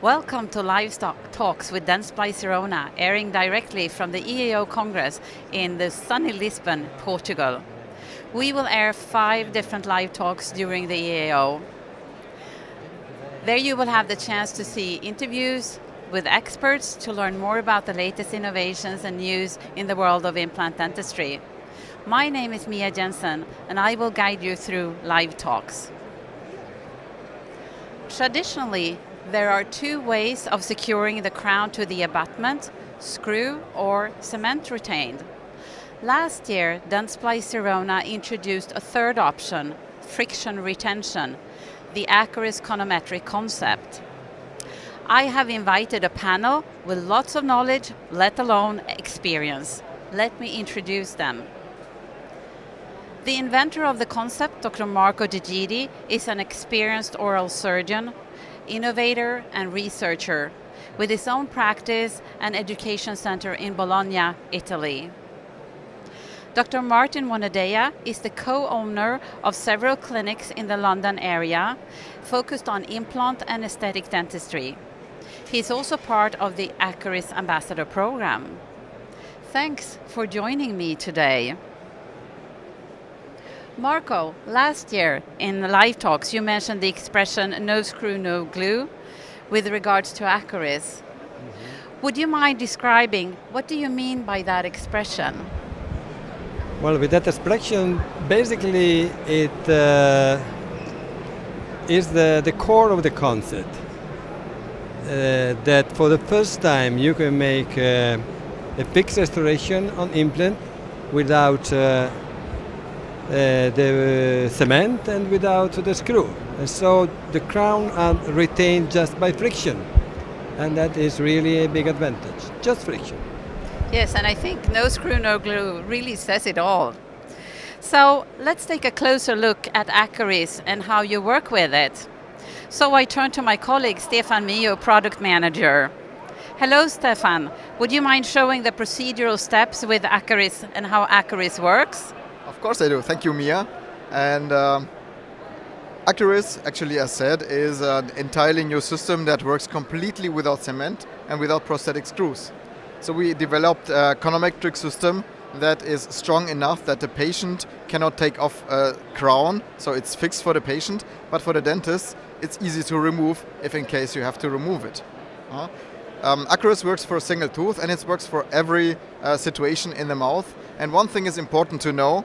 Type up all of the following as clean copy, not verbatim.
Welcome to Livestock Talks with Dentsply Sirona, airing directly from the EAO Congress in the sunny Lisbon, Portugal. We will air 5 different live talks during the EAO. There you will have the chance to see interviews with experts to learn more about the latest innovations and news in the world of implant dentistry. My name is Mia Jensen, and I will guide you through live talks. Traditionally, there are 2 ways of securing the crown to the abutment: screw or cement retained. Last year, Dentsply Sirona introduced a 3rd option, friction retention, the Acuris conometric concept. I have invited a panel with lots of knowledge, let alone experience. Let me introduce them. The inventor of the concept, Dr. Degidi, is an experienced oral surgeon, innovator and researcher with his own practice and education center in Bologna, Italy. Dr. Martin Wanendeya is the co-owner of several clinics in the London area focused on implant and aesthetic dentistry. He is also part of the Acuris Ambassador Program. Thanks for joining me today. Marco, last year in the live talks you mentioned the expression no screw, no glue with regards to Acuris. Would you mind describing what do you mean by that expression? Well, with that expression, basically it is the core of the concept. That for the first time you can make a fixed restoration on implant without the cement and without the screw. And so the crown are retained just by friction. And that is really a big advantage, just friction. Yes, and I think no screw, no glue really says it all. So let's take a closer look at Acuris and how you work with it. So I turn to my colleague Stefan Mio, product manager. Hello Stefan, would you mind showing the procedural steps with Acuris and how Acuris works? Of course I do. Thank you, Mia. And Acuris, actually, as said, is an entirely new system that works completely without cement and without prosthetic screws. So we developed a conometric system that is strong enough that the patient cannot take off a crown, so it's fixed for the patient, but for the dentist, it's easy to remove if in case you have to remove it. Acuris works for a single tooth, and it works for every situation in the mouth. And one thing is important to know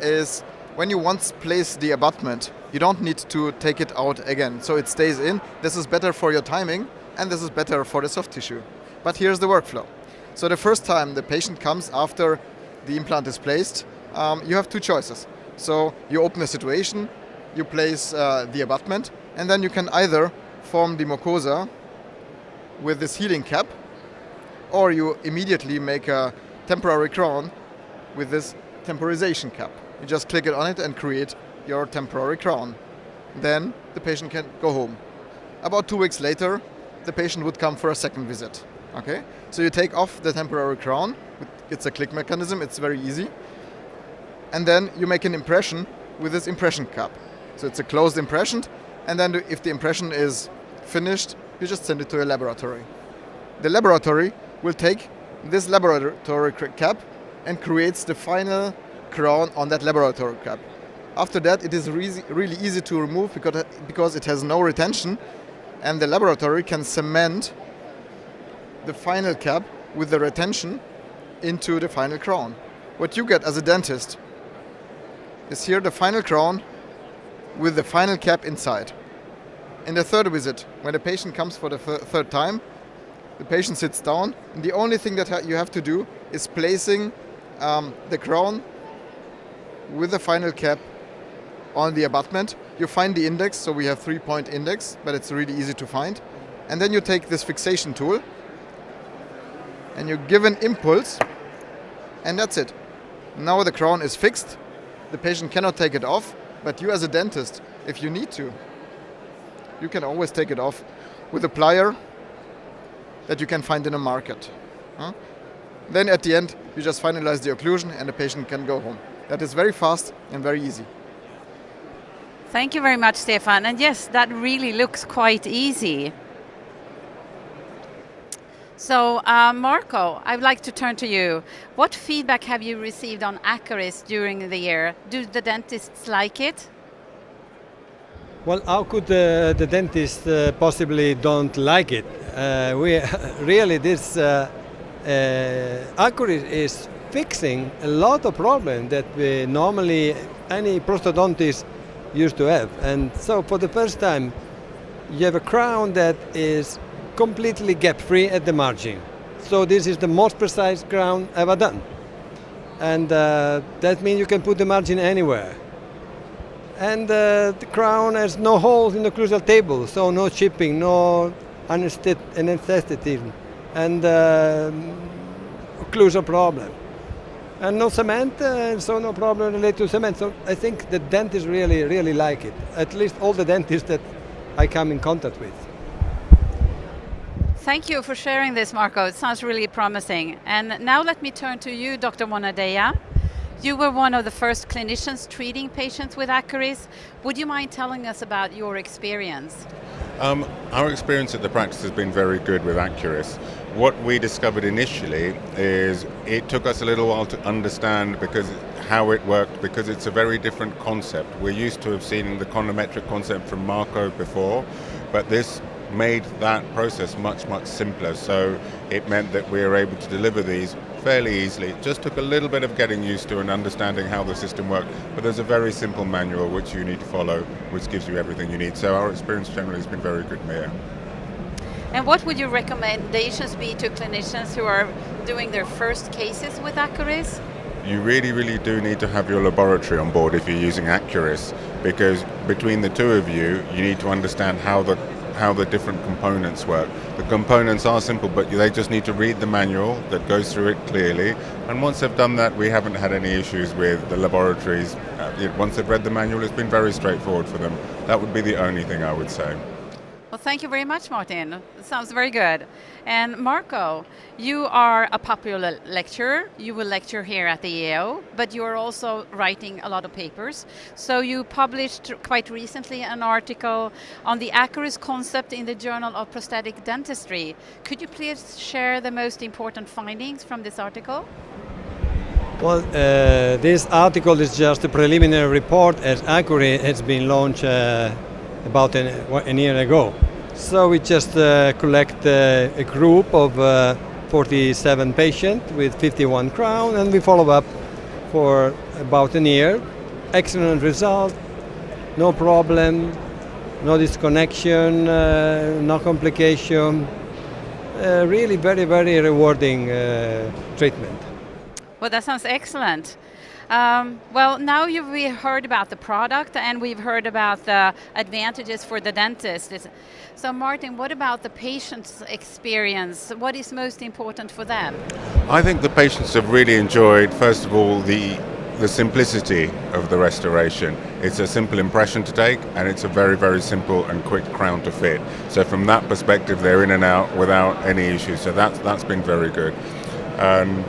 is when you once place the abutment, you don't need to take it out again. So it stays in. This is better for your timing, and this is better for the soft tissue. But here's the workflow. So the first time the patient comes after the implant is placed, you have 2 choices. So you open the situation, you place the abutment, and then you can either form the mucosa with this healing cap, or you immediately make a temporary crown with this temporization cap. You just click it on it and create your temporary crown. Then the patient can go home. About 2 weeks later, the patient would come for a second visit. Okay? So you take off the temporary crown. It's a click mechanism, it's very easy. And then you make an impression with this impression cap. So it's a closed impression, and then if the impression is finished, you just send it to a laboratory. The laboratory will take this laboratory cap and creates the final crown on that laboratory cap. After that, it is really easy to remove because it has no retention, and the laboratory can cement the final cap with the retention into the final crown. What you get as a dentist is here the final crown with the final cap inside. In the 3rd visit, when the patient comes for the 3rd time, the patient sits down, and the only thing that you have to do is placing the crown with the final cap on the abutment. You find the index, so we have 3-point index, but it's really easy to find. And then you take this fixation tool and you give an impulse, and that's it. Now the crown is fixed. The patient cannot take it off, but you as a dentist, if you need to, you can always take it off with a plier that you can find in a market. Then at the end, you just finalize the occlusion and the patient can go home. That is very fast and very easy. Thank you very much, Stefan. And yes, that really looks quite easy. So, Marco, I'd like to turn to you. What feedback have you received on Acuris during the year? Do the dentists like it? Well, how could the dentist possibly don't like it? We really this Acuris is fixing a lot of problems that we normally any prosthodontist used to have, and so for the first time, you have a crown that is completely gap-free at the margin. So this is the most precise crown ever done, and that means you can put the margin anywhere. And the crown has no holes in the occlusal table, so no chipping, no anesthetism, and occlusal problem. And no cement, so no problem related to cement. So I think the dentists really, really like it. At least all the dentists that I come in contact with. Thank you for sharing this, Marco. It sounds really promising. And now let me turn to you, Dr. Wanendeya. You were one of the first clinicians treating patients with Acuris. Would you mind telling us about your experience? Our experience at the practice has been very good with Acuris. What we discovered initially is it took us a little while to understand how it worked, because it's a very different concept. We're used to have seen the conometric concept from Marco before, but this made that process much, much simpler. So it meant that we were able to deliver these fairly easily. It just took a little bit of getting used to and understanding how the system worked, but there's a very simple manual which you need to follow, which gives you everything you need. So our experience generally has been very good, Mia. And what would your recommendations be to clinicians who are doing their first cases with Acuris? You really, really do need to have your laboratory on board if you're using Acuris, because between the two of you, you need to understand how the different components work. The components are simple, but they just need to read the manual that goes through it clearly. And once they've done that, we haven't had any issues with the laboratories. Once they've read the manual, it's been very straightforward for them. That would be the only thing I would say. Well, thank you very much, Martin. It sounds very good. And Marco, you are a popular lecturer. You will lecture here at the EAO, but you are also writing a lot of papers. So you published quite recently an article on the Acuris concept in the Journal of Prosthetic Dentistry. Could you please share the most important findings from this article? Well, this article is just a preliminary report, as Acuris has been launched about a year ago. So we just collect a group of 47 patients with 51 crowns, and we follow up for about a year. Excellent result, no problem, no disconnection, no complication. Really very, very rewarding treatment. Well, that sounds excellent. Well, now we've heard about the product and we've heard about the advantages for the dentist. So Martin, what about the patient's experience? What is most important for them? I think the patients have really enjoyed, first of all, the simplicity of the restoration. It's a simple impression to take, and it's a very, very simple and quick crown to fit. So from that perspective, they're in and out without any issues. So that's been very good. And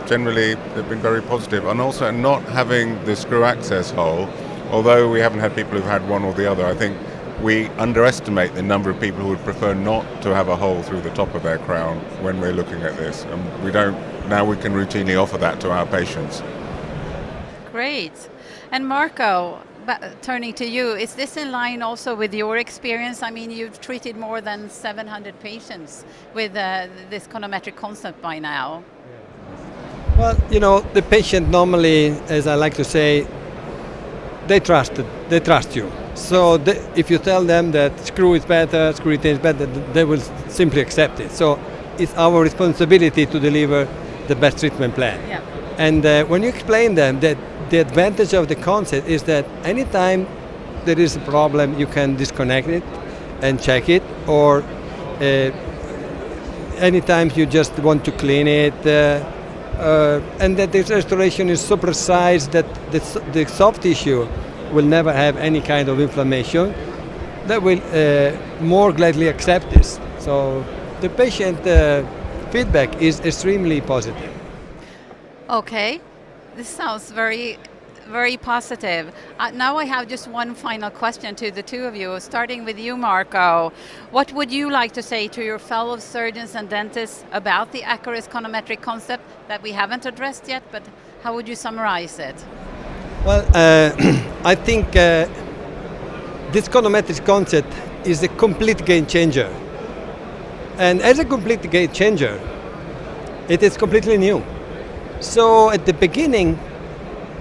generally they've been very positive. And also not having the screw access hole, although we haven't had people who've had one or the other, I think we underestimate the number of people who would prefer not to have a hole through the top of their crown when we're looking at this. And now we can routinely offer that to our patients. Great. And Marco, turning to you, is this in line also with your experience? I mean, you've treated more than 700 patients with this conometric concept by now. Well, the patient normally, as I like to say, they trust you. So if you tell them that screw is better, screw retain is better, they will simply accept it. So it's our responsibility to deliver the best treatment plan. Yeah. And when you explain them that the advantage of the concept is that anytime there is a problem, you can disconnect it and check it, or anytime you just want to clean it, and that this restoration is so precise that the soft tissue will never have any kind of inflammation, that will more gladly accept this. So the patient feedback is extremely positive. Okay, this sounds very very positive. Now I have just one final question to the two of you, starting with you, Marco. What would you like to say to your fellow surgeons and dentists about the Acuris conometric concept that we haven't addressed yet, but how would you summarize it? Well, I think this conometric concept is a complete game changer. And as a complete game changer, it is completely new. So at the beginning,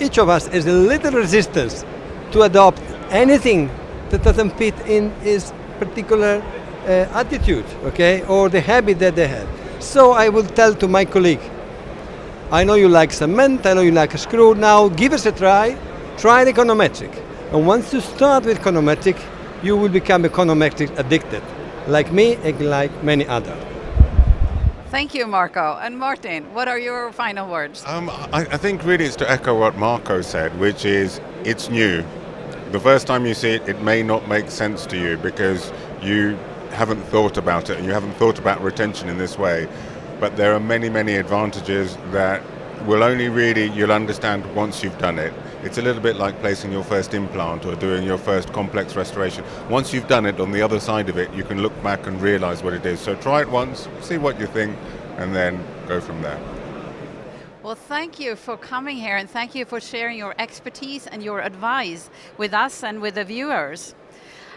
each of us has a little resistance to adopt anything that doesn't fit in his particular attitude, okay, or the habit that they have. So I will tell to my colleague, I know you like cement, I know you like a screw, now give us a try the conometric. And once you start with conometric, you will become a conometric addicted, like me and like many others. Thank you, Marco. And Martin, what are your final words? I think really it's to echo what Marco said, which is it's new. The first time you see it, it may not make sense to you because you haven't thought about it and you haven't thought about retention in this way. But there are many, many advantages that you'll understand once you've done it. It's a little bit like placing your first implant or doing your first complex restoration. Once you've done it, on the other side of it, you can look back and realize what it is. So try it once, see what you think, and then go from there. Well, thank you for coming here and thank you for sharing your expertise and your advice with us and with the viewers.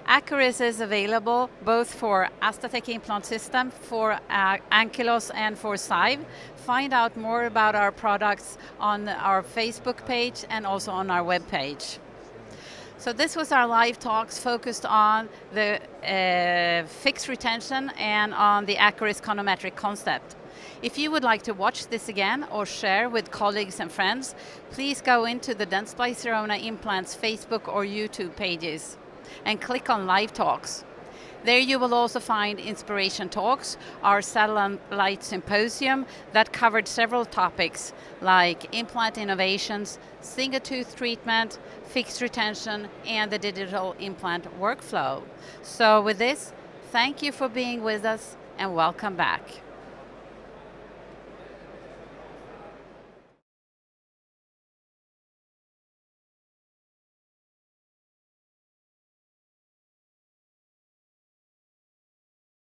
Acuris is available both for Astatec implant system, for Ankylos and for Sive. Find out more about our products on our Facebook page and also on our webpage. So this was our live talks focused on the fixed retention and on the Acuris conometric concept. If you would like to watch this again or share with colleagues and friends, please go into the Dentsply Sirona Implants Facebook or YouTube pages and click on Live Talks. There you will also find Inspiration Talks, our satellite symposium that covered several topics like implant innovations, single tooth treatment, fixed retention, and the digital implant workflow. So with this, thank you for being with us and welcome back.